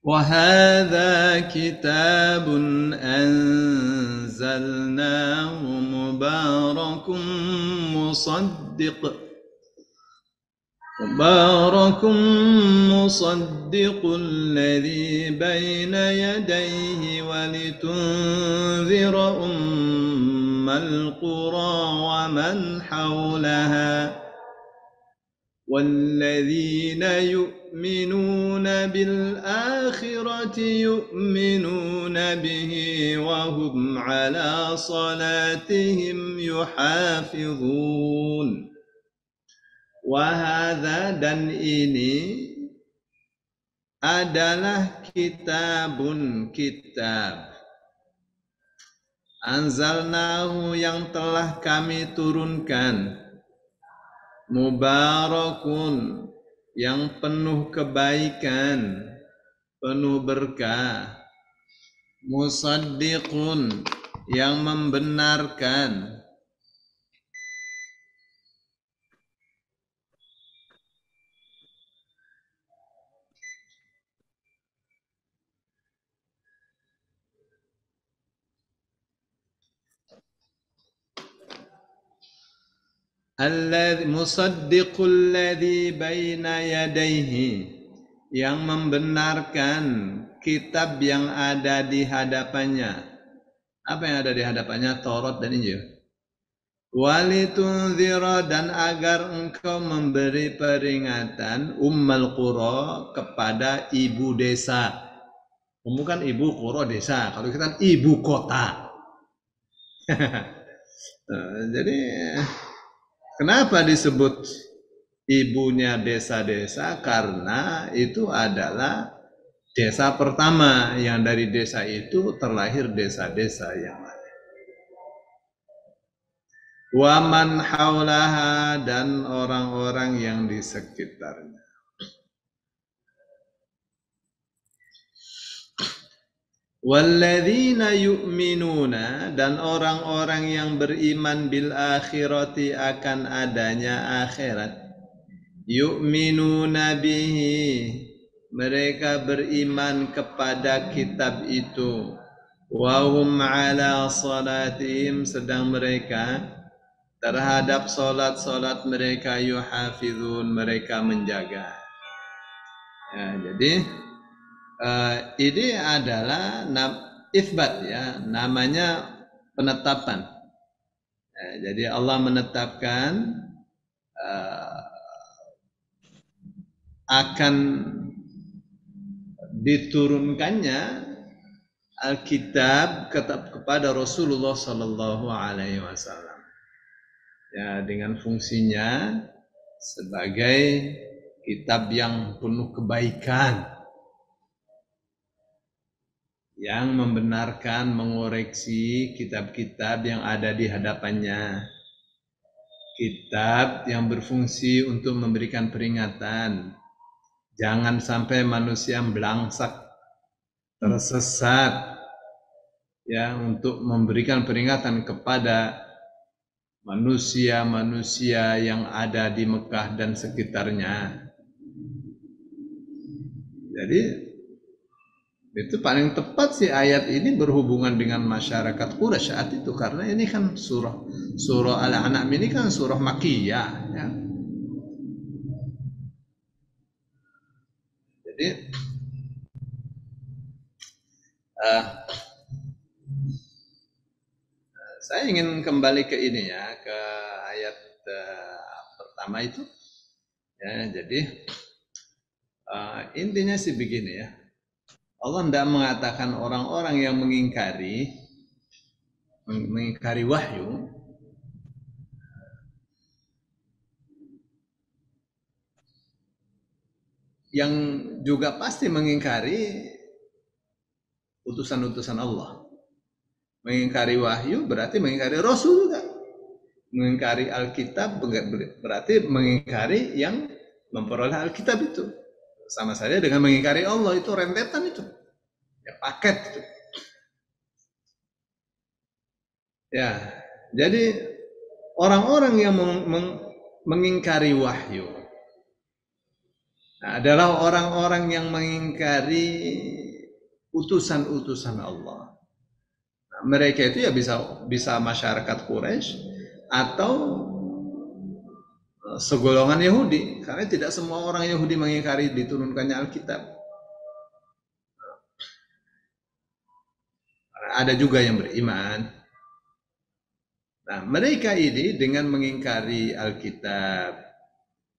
وهذا كتاب أنزلناه مصدق الذي بين يديه ولتنذر أم القرى ومن حولها والذين يؤمنون بالآخرة يؤمنون به وهم على صلاتهم يحافظون. Wahada, dan ini adalah kitabun, kitab anzalnahu, yang telah kami turunkan, mubarakun, yang penuh kebaikan, penuh berkah, musaddiqun, yang membenarkan, musaddiqul ladzi baina yadayhi, yang membenarkan kitab yang ada di hadapannya. Apa yang ada di hadapannya? Taurat dan Injil. Walitunzira, dan agar engkau memberi peringatan, ummal qura, kepada ibu desa. Bukan ibu qura desa, kalau kita ibu kota. Jadi kenapa disebut ibunya desa-desa? Karena itu adalah desa pertama, yang dari desa itu terlahir desa-desa yang lain. Waman haulaha, dan orang-orang yang di sekitarnya. Walladzina yu'minuna, dan orang-orang yang beriman bil akhirati, akan adanya akhirat. Yu'minuna bihi, mereka beriman kepada kitab itu. Wahum ala salatihim, sedang mereka terhadap solat-solat mereka yuhafizun, mereka menjaga. Ya, jadi ini adalah itsbat, ya, namanya penetapan. Ya, jadi Allah menetapkan akan diturunkannya Alkitab kepada Rasulullah Sallallahu Alaihi Wasallam. Ya, dengan fungsinya sebagai kitab yang penuh kebaikan, yang membenarkan, mengoreksi kitab-kitab yang ada di hadapannya. Kitab yang berfungsi untuk memberikan peringatan. Jangan sampai manusia belangsak, tersesat, ya, untuk memberikan peringatan kepada manusia-manusia yang ada di Mekah dan sekitarnya. Jadi itu paling tepat sih ayat ini berhubungan dengan masyarakat Quraisy saat itu, karena ini kan surah Al-An'am ini kan surah Makkiyah, ya. Jadi saya ingin kembali ke ini, ya, ke ayat pertama itu, ya. Jadi intinya sih begini, ya. Allah tidak mengatakan orang-orang yang mengingkari wahyu yang juga pasti mengingkari utusan-utusan Allah. Mengingkari wahyu berarti mengingkari Rasul juga. Mengingkari Alkitab berarti mengingkari yang memperoleh Alkitab itu. Sama saja dengan mengingkari Allah, itu rentetan itu. Ya, paket itu. Ya, jadi orang-orang yang mengingkari wahyu adalah orang-orang yang mengingkari utusan-utusan Allah. Nah, mereka itu ya bisa masyarakat Quraisy atau segolongan Yahudi, karena tidak semua orang Yahudi mengingkari diturunkannya Alkitab. Ada juga yang beriman. Nah, mereka ini dengan mengingkari Alkitab,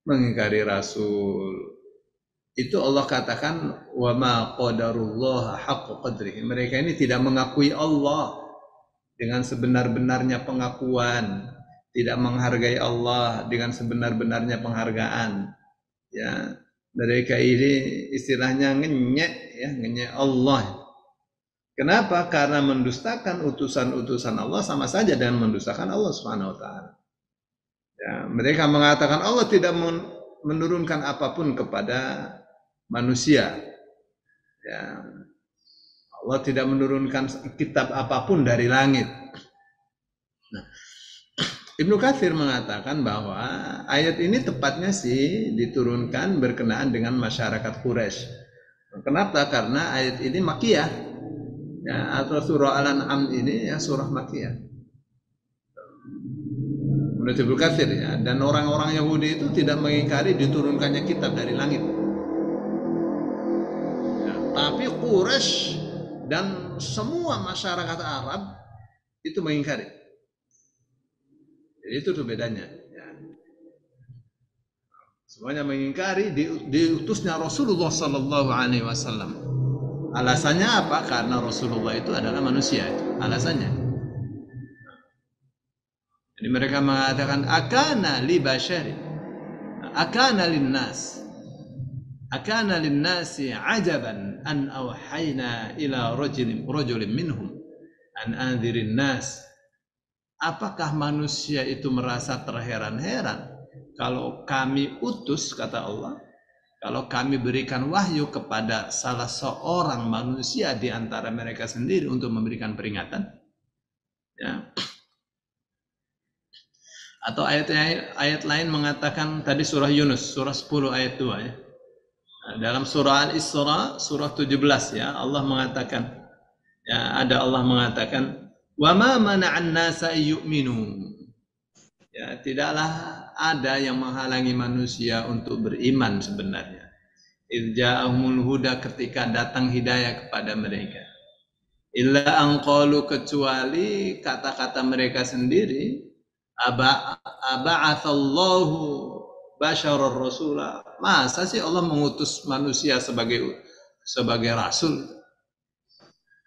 mengingkari Rasul, itu Allah katakan wa ma qadarullah haqqa qadrihi. Mereka ini tidak mengakui Allah dengan sebenar-benarnya pengakuan, tidak menghargai Allah dengan sebenar-benarnya penghargaan. Ya, mereka ini istilahnya ngenyek Allah. Kenapa? Karena mendustakan utusan-utusan Allah sama saja dengan mendustakan Allah Subhanahu wa taala. Ya, mereka mengatakan Allah tidak menurunkan apapun kepada manusia. Ya, Allah tidak menurunkan kitab apapun dari langit. Nah, Ibnu Katsir mengatakan bahwa ayat ini tepatnya sih diturunkan berkenaan dengan masyarakat Quraisy. Kenapa? Karena ayat ini Makkiyah. Ya, atau surah Al-An'am ini ya surah Makkiyah. Menurut Ibnu Katsir ya, dan orang-orang Yahudi itu tidak mengingkari diturunkannya kitab dari langit. Ya, tapi Quraisy dan semua masyarakat Arab itu mengingkari. Jadi itu tuh bedanya. Ya. Semuanya mengingkari diutusnya Rasulullah Sallallahu Alaihi Wasallam. Alasannya apa? Karena Rasulullah itu adalah manusia. Alasannya. Jadi mereka mengatakan akana li bashari, akana linnas, akana linnasi ajaban an awhayna ila rajulin minhum an anzirin nas. Apakah manusia itu merasa terheran-heran kalau kami utus, kata Allah, kalau kami berikan wahyu kepada salah seorang manusia di antara mereka sendiri untuk memberikan peringatan? Ya. Atau ayat lain mengatakan tadi surah Yunus, surah 10 ayat 2 ya. Nah, dalam surah Al-Isra, surah 17 ya, Allah mengatakan, ya, ada Allah mengatakan, wa ma mana'an nasa yu'minu. Ya, tidaklah ada yang menghalangi manusia untuk beriman sebenarnya. Idza'ahumul huda, ketika datang hidayah kepada mereka. Illa an qalu, kecuali kata-kata mereka sendiri, aba'atsallahu basyarar rasula. Masa sih Allah mengutus manusia sebagai rasul?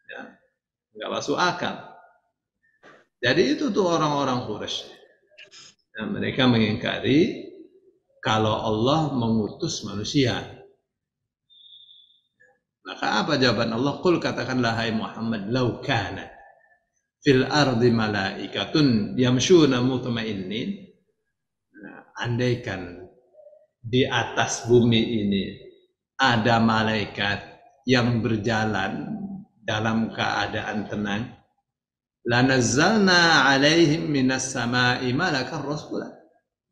Ya, enggak masuk akal. Jadi itu tuh orang-orang Quraisy. Nah, mereka mengingkari kalau Allah mengutus manusia. Maka apa jawaban Allah? Qul, katakanlah hai Muhammad, lau kana fil ardi malaikatun yamshuna mutmainnin. Nah, andaikan di atas bumi ini ada malaikat yang berjalan dalam keadaan tenang, lanazzalna alaihim minas sama'i malakan rasula.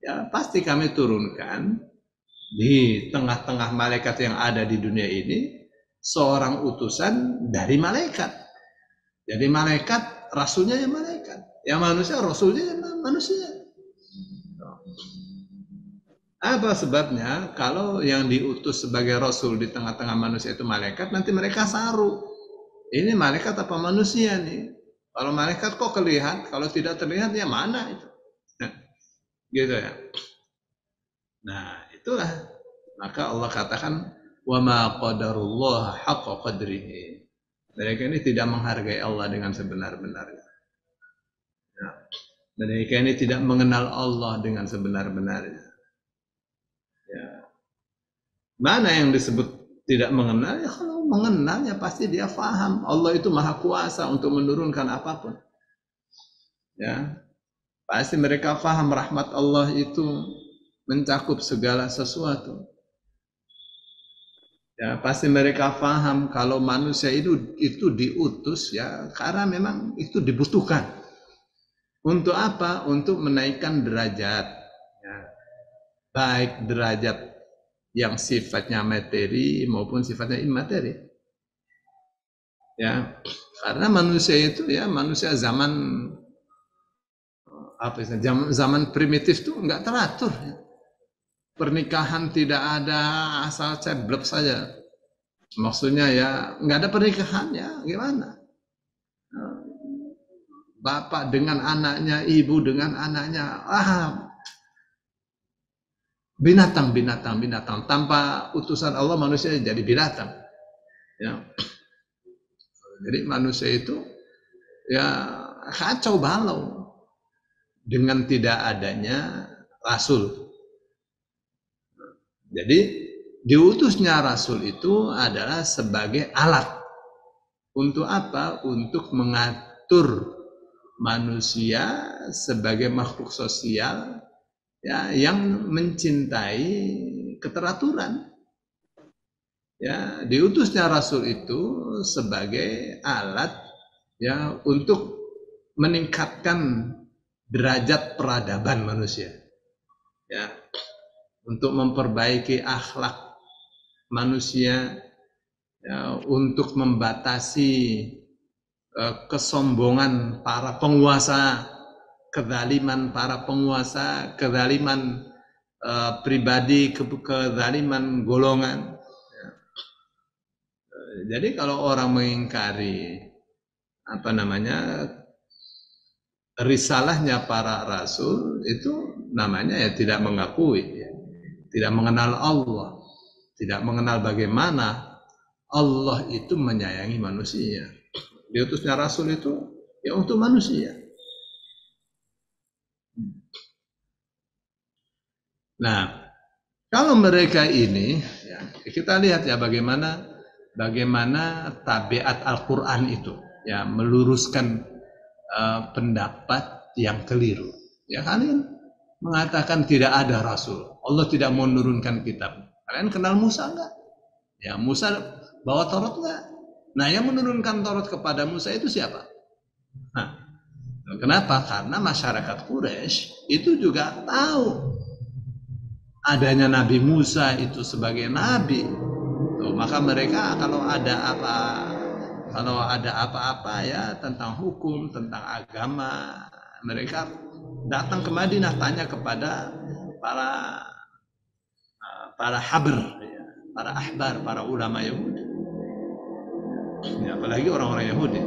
Ya, pasti kami turunkan di tengah-tengah malaikat yang ada di dunia ini seorang utusan dari malaikat. Jadi malaikat, rasulnya ya malaikat. Yang manusia, rasulnya ya manusia. Apa sebabnya? Kalau yang diutus sebagai rasul di tengah-tengah manusia itu malaikat, nanti mereka saru. Ini malaikat apa manusia nih? Kalau malaikat kok kelihatan, kalau tidak terlihat ya mana itu? Nah, gitu ya. Nah, itulah. Maka Allah katakan, wa ma qadarullah haqqa qadrihi. Mereka ini tidak menghargai Allah dengan sebenar-benarnya. Nah, mereka ini tidak mengenal Allah dengan sebenar-benarnya. Ya. Mana yang disebut tidak mengenal? Ya, kalau mengenalnya pasti dia faham. Allah itu maha kuasa untuk menurunkan apapun. Ya, pasti mereka faham rahmat Allah itu mencakup segala sesuatu. Ya, pasti mereka faham kalau manusia itu diutus ya karena memang itu dibutuhkan Untuk apa? Untuk menaikkan derajat. Ya. Baik derajat yang sifatnya materi maupun sifatnya imateri. Ya, karena manusia itu ya manusia zaman apa itu? Zaman primitif tuh nggak teratur. Ya. Pernikahan tidak ada asal ceblok saja. Maksudnya ya nggak ada pernikahan ya gimana? Bapak dengan anaknya, ibu dengan anaknya, binatang. Tanpa utusan Allah manusia jadi binatang. Ya. Jadi manusia itu ya kacau balau dengan tidak adanya Rasul. Jadi diutusnya Rasul itu adalah sebagai alat. Untuk apa? Untuk mengatur manusia sebagai makhluk sosial ya yang mencintai keteraturan. Ya, diutusnya Rasul itu sebagai alat ya untuk meningkatkan derajat peradaban manusia. Ya, untuk memperbaiki akhlak manusia ya, untuk membatasi kesombongan para penguasa, kezaliman para penguasa, kezaliman pribadi, kezaliman golongan. Jadi kalau orang mengingkari apa namanya risalahnya para rasul itu namanya ya tidak mengakui, ya. Tidak mengenal Allah, tidak mengenal bagaimana Allah itu menyayangi manusia. Diutusnya rasul itu ya untuk manusia. Nah, kalau mereka ini, ya, kita lihat ya bagaimana tabiat Al-Quran itu, ya meluruskan pendapat yang keliru. Ya kalian mengatakan tidak ada Rasul, Allah tidak mau menurunkan kitab. Kalian kenal Musa enggak? Ya Musa bawa Taurat enggak? Nah yang menurunkan Taurat kepada Musa itu siapa? Nah, kenapa? Karena masyarakat Quraisy itu juga tahu adanya Nabi Musa itu sebagai nabi. Tuh, maka mereka kalau ada apa-apa ya tentang hukum, tentang agama, mereka datang ke Madinah tanya kepada para habr, ya, para ahbar, para ulama Yahudi. Ya, apalagi orang-orang Yahudi.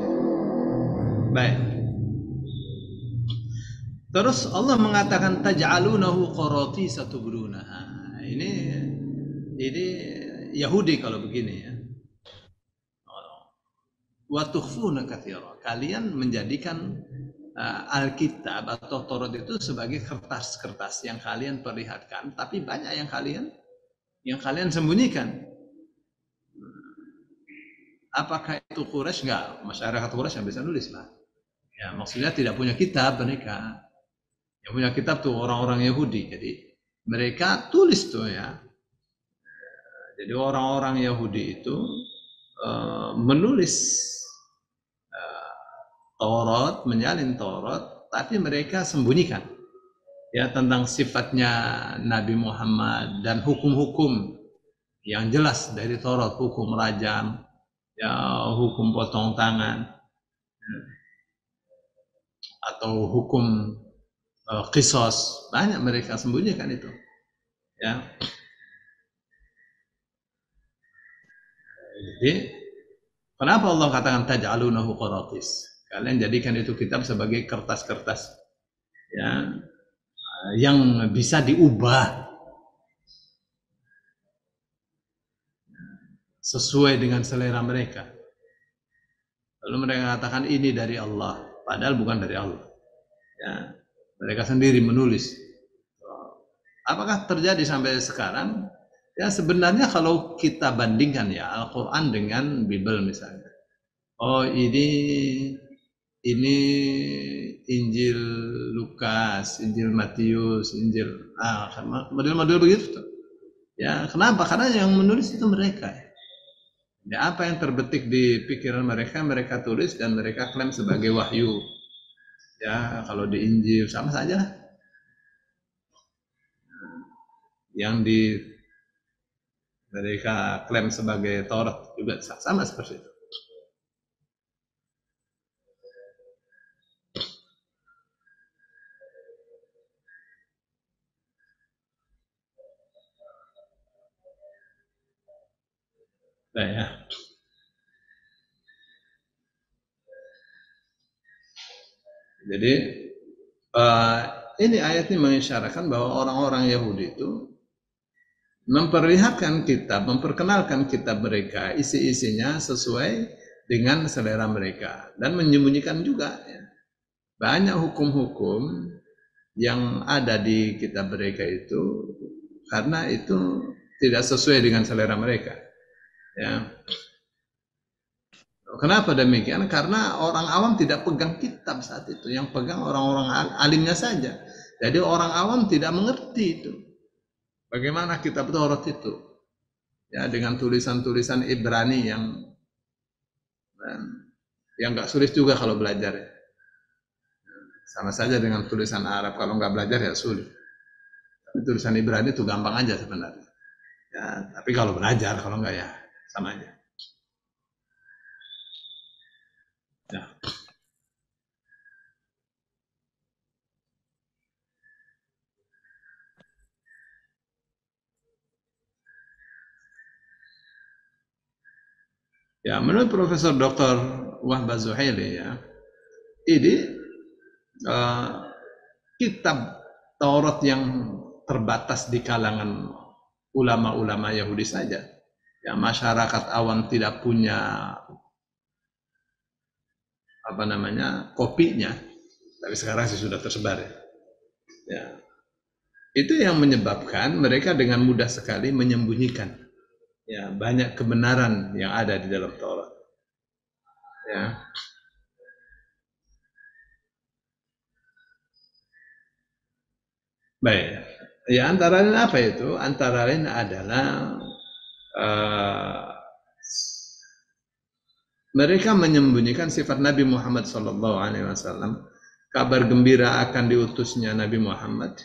Baik. Terus Allah mengatakan taj'alunahu qaratisa tubrunaha. Ini Yahudi kalau begini ya. Wa tukhfuna katsira. Kalian menjadikan Alkitab atau Taurat itu sebagai kertas-kertas yang kalian perlihatkan, tapi banyak yang kalian sembunyikan. Apakah itu Quraisy? Enggak, masyarakat Quraisy yang bisa nulis lah. Ya, maksudnya tidak punya kitab mereka. Yang punya kitab tuh orang-orang Yahudi. Jadi mereka tulis tuh ya. Jadi orang-orang Yahudi itu menulis Taurat, menyalin Taurat, tapi mereka sembunyikan ya tentang sifatnya Nabi Muhammad dan hukum-hukum yang jelas dari Taurat, hukum rajam, ya hukum potong tangan, atau hukum qisas, banyak mereka sembunyikan itu. Ya. Jadi kenapa Allah katakan taj'alunahu qaratis? Kalian jadikan itu kitab sebagai kertas-kertas ya yang bisa diubah sesuai dengan selera mereka. Lalu mereka katakan ini dari Allah, padahal bukan dari Allah. Ya, mereka sendiri menulis. Apakah terjadi sampai sekarang? Ya sebenarnya kalau kita bandingkan ya Al-Quran dengan Bible misalnya. Oh ini Injil Lukas, Injil Matius, Injil model-model begitu tuh. Ya, kenapa? Karena yang menulis itu mereka. Ya, apa yang terbetik di pikiran mereka tulis dan mereka klaim sebagai wahyu. Ya, kalau di Injil sama saja lah. Yang di mereka klaim sebagai Taurat juga sama seperti itu. Nah, ya. Jadi ini ayat ini mengisyaratkan bahwa orang-orang Yahudi itu memperlihatkan kitab, memperkenalkan kitab mereka, isi-isinya sesuai dengan selera mereka, dan menyembunyikan juga ya, banyak hukum-hukum yang ada di kitab mereka itu karena itu tidak sesuai dengan selera mereka. Ya. Kenapa demikian? Karena orang awam tidak pegang kitab saat itu, yang pegang orang-orang alimnya saja. Jadi orang awam tidak mengerti itu. Bagaimana kitab Taurat itu? Ya, dengan tulisan-tulisan Ibrani yang nggak sulit juga kalau belajar. Sama saja dengan tulisan Arab, kalau nggak belajar ya sulit. Tapi tulisan Ibrani itu gampang aja sebenarnya. Ya, tapi kalau belajar, kalau nggak ya sama aja. Ya. Ya, menurut Profesor Dr. Wahbah Zuhaili ya, ini kitab Taurat yang terbatas di kalangan ulama-ulama Yahudi saja. Ya, masyarakat awam tidak punya kopinya, tapi sekarang sih sudah tersebar ya. Ya. Itu yang menyebabkan mereka dengan mudah sekali menyembunyikan ya banyak kebenaran yang ada di dalam Taurat. Ya. Baik. Ya antara lain apa itu? Antara lain adalah mereka menyembunyikan sifat Nabi Muhammad SAW, kabar gembira akan diutusnya Nabi Muhammad,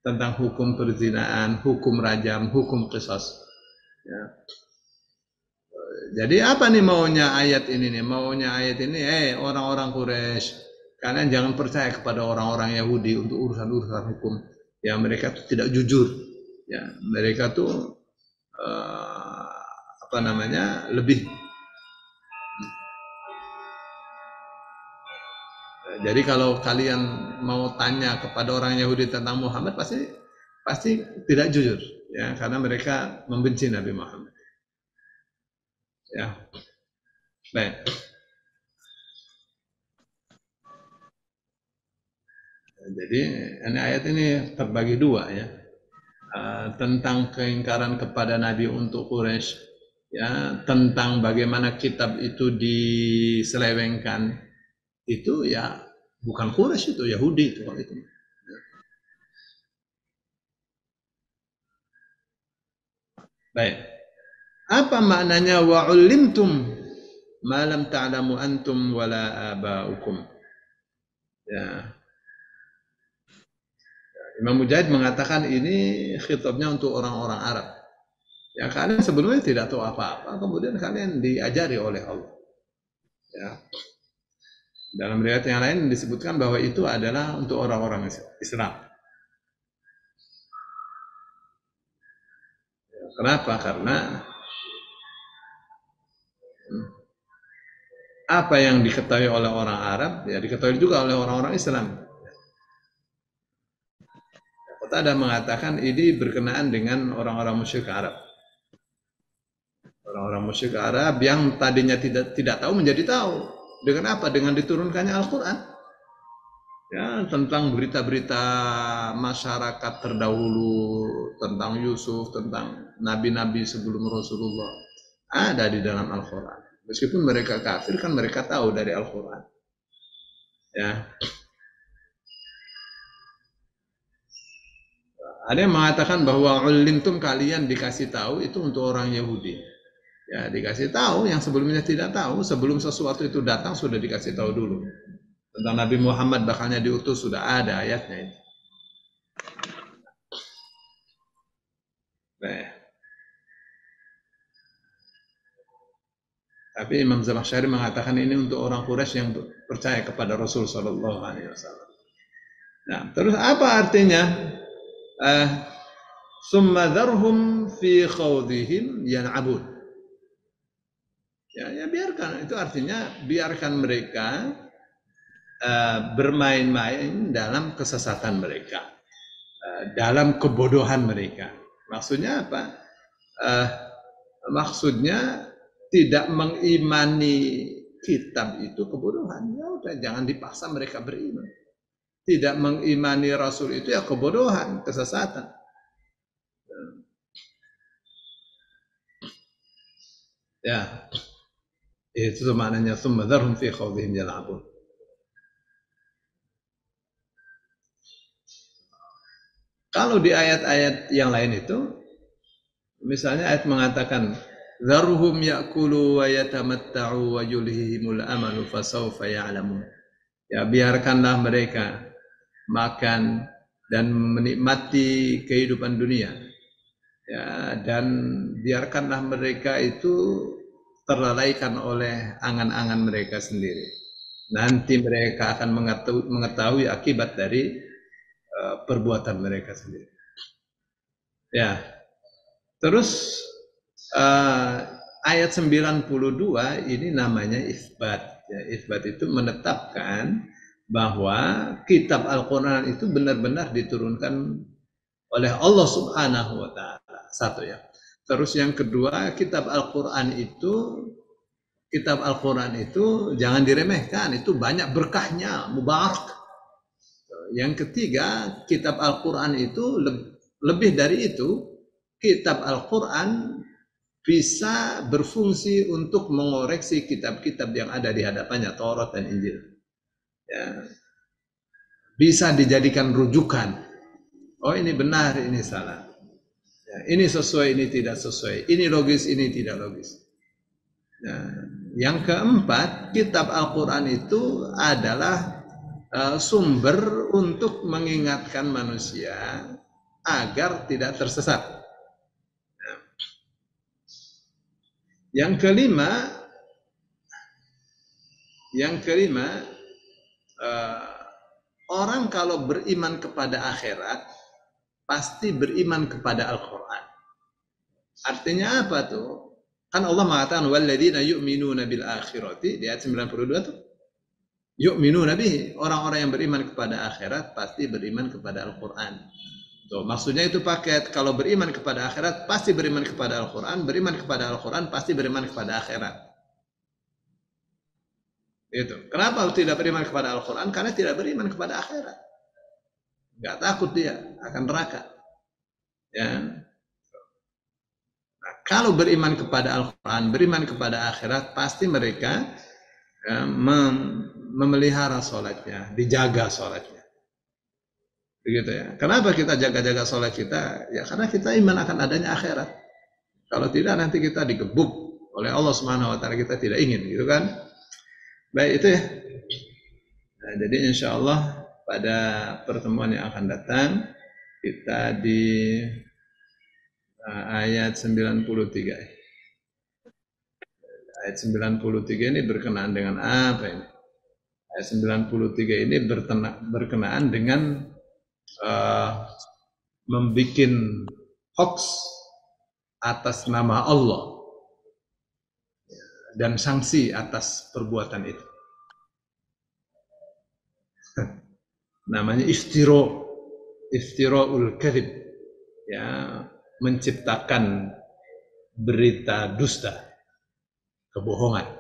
tentang hukum perzinaan, hukum rajam, hukum qisas. Ya. Jadi apa nih maunya ayat ini nih? Maunya ayat ini, orang-orang Quraisy, kalian jangan percaya kepada orang-orang Yahudi untuk urusan-urusan hukum. Ya mereka tuh tidak jujur. Ya mereka tuh lebih. Jadi kalau kalian mau tanya kepada orang Yahudi tentang Muhammad pasti tidak jujur, ya karena mereka membenci Nabi Muhammad. Ya, baik. Jadi ini ayat ini terbagi dua ya, tentang keingkaran kepada Nabi untuk Quraisy, ya tentang bagaimana kitab itu diselewengkan, itu ya bukan Quraisy itu Yahudi itu kalau itu. Baik. Apa maknanya wa'ulimtum ma lam ta'lamu antum wala aba'ukum? Ya. Imam Mujahid mengatakan ini khitabnya untuk orang-orang Arab. Ya kalian sebelumnya tidak tahu apa-apa, kemudian kalian diajari oleh Allah. Ya. Dalam riwayat yang lain disebutkan bahwa itu adalah untuk orang-orang Islam. Kenapa? Karena apa yang diketahui oleh orang Arab, ya diketahui juga oleh orang-orang Islam. Qatadah mengatakan ini berkenaan dengan orang-orang musyrik Arab. Orang-orang musyrik Arab yang tadinya tidak tahu menjadi tahu. Dengan apa? Dengan diturunkannya Al-Quran. Ya, tentang berita-berita masyarakat terdahulu, tentang Yusuf, tentang nabi-nabi sebelum Rasulullah. Ada di dalam Al-Quran. Meskipun mereka kafir, kan mereka tahu dari Al-Quran. Ya. Ada yang mengatakan bahwa ulimtum kalian dikasih tahu itu untuk orang Yahudi. Ya, dikasih tahu yang sebelumnya tidak tahu, sebelum sesuatu itu datang sudah dikasih tahu dulu. Tentang Nabi Muhammad bakalnya diutus sudah ada ayatnya itu. Nah, tapi Imam Zamakhsyari mengatakan ini untuk orang Quraisy yang percaya kepada Rasul Shallallahu Alaihi Wasallam. Nah, terus apa artinya? Summa dharhum fi khawdihim yan'abun. Ya, biarkan. Itu artinya biarkan mereka bermain-main dalam kesesatan mereka, dalam kebodohan mereka. Maksudnya apa? Maksudnya tidak mengimani kitab itu kebodohan. Ya udah, jangan dipaksa mereka beriman. Tidak mengimani Rasul itu ya kebodohan, kesesatan. Ya, itu maknanya tsumma dzarhum fi khawdihim yal'abun. Kalau di ayat-ayat yang lain itu, misalnya ayat mengatakan, "Dzarhum ya'kulu wa yatamatta'u wa yulhihimul amalu fasawfa ya'lamun." Ya, biarkanlah mereka makan dan menikmati kehidupan dunia. Ya, dan biarkanlah mereka itu terlalaikan oleh angan-angan mereka sendiri. Nanti mereka akan mengetahui akibat dari perbuatan mereka sendiri. Ya, terus ayat 92 ini namanya isbat. Ya, isbat itu menetapkan bahwa kitab Al-Quran itu benar-benar diturunkan oleh Allah Subhanahu wa Ta'ala. Satu ya. Terus yang kedua, kitab Al-Quran itu jangan diremehkan, itu banyak berkahnya, mubarak. Yang ketiga, kitab Al-Quran itu lebih dari itu, kitab Al-Quran bisa berfungsi untuk mengoreksi kitab-kitab yang ada di hadapannya, Taurat dan Injil. Ya. Bisa dijadikan rujukan. Oh, ini benar, ini salah. Ya, ini sesuai, ini tidak sesuai. Ini logis, ini tidak logis. Ya. Yang keempat, kitab Al-Quran itu adalah sumber untuk mengingatkan manusia agar tidak tersesat. Yang kelima, orang kalau beriman kepada akhirat pasti beriman kepada Al-Quran. Artinya apa tuh? Kan Allah mengatakan walladzina yu'minuna bil akhirati di ayat 92 tuh. Yu'minuna bihi, orang-orang yang beriman kepada akhirat pasti beriman kepada Al-Quran. Tuh, maksudnya itu paket. Kalau beriman kepada akhirat pasti beriman kepada Al-Quran, beriman kepada Al-Quran pasti beriman kepada akhirat. Itu. Kenapa tidak beriman kepada Al-Quran? Karena tidak beriman kepada akhirat. Gak takut dia akan neraka. Ya. Nah, kalau beriman kepada Al-Quran, beriman kepada akhirat, pasti mereka memelihara sholatnya, dijaga sholatnya. Begitu ya. Kenapa kita jaga-jaga sholat kita? Ya karena kita iman akan adanya akhirat. Kalau tidak nanti kita digebuk oleh Allah Subhanahu wa Ta'ala, kita tidak ingin, gitu kan? Baik, itu ya. Nah, jadi insya Allah pada pertemuan yang akan datang kita di ayat 93. Ayat 93 ini berkenaan dengan apa ini? Ayat 93 ini berkenaan dengan membuat hoax atas nama Allah dan sanksi atas perbuatan itu. Namanya iftira'ul kadhib, ya, menciptakan berita dusta, kebohongan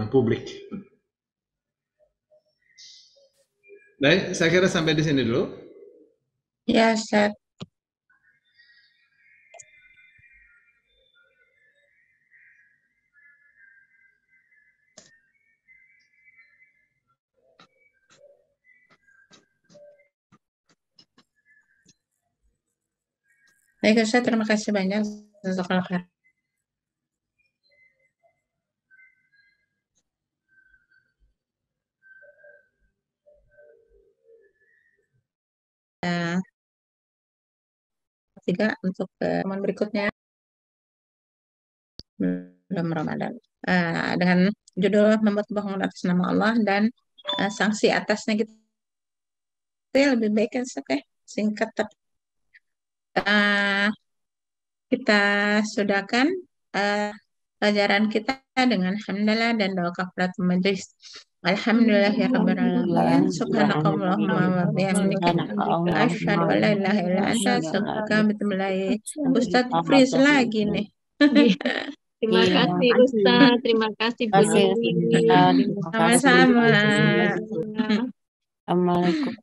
publik. Baik, saya kira sampai di sini dulu. Ya, Ustaz. Baik, Ustaz, terima kasih banyak. Jazakallah khair. 3 untuk teman berikutnya belum Ramadan. Dengan judul membuat bohong atas nama Allah dan sanksi atasnya gitu ya, lebih baik kan singkat tapi kita sudahkan pelajaran kita dengan hamdalah dan doa kafaratul majlis. Alhamdulillahirrabbil subhanakallahumma wa bihamdika asyhadu an la ilaha illa anta astaghfiruka wa atubu ilaik. Ustadz freeze lagi nih. Terima Iya. kasih Ustaz, terima kasih Bu Terima kasih, Dewi. Ustaz. Terima kasih. Sama-sama. Terima kasih. Assalamualaikum.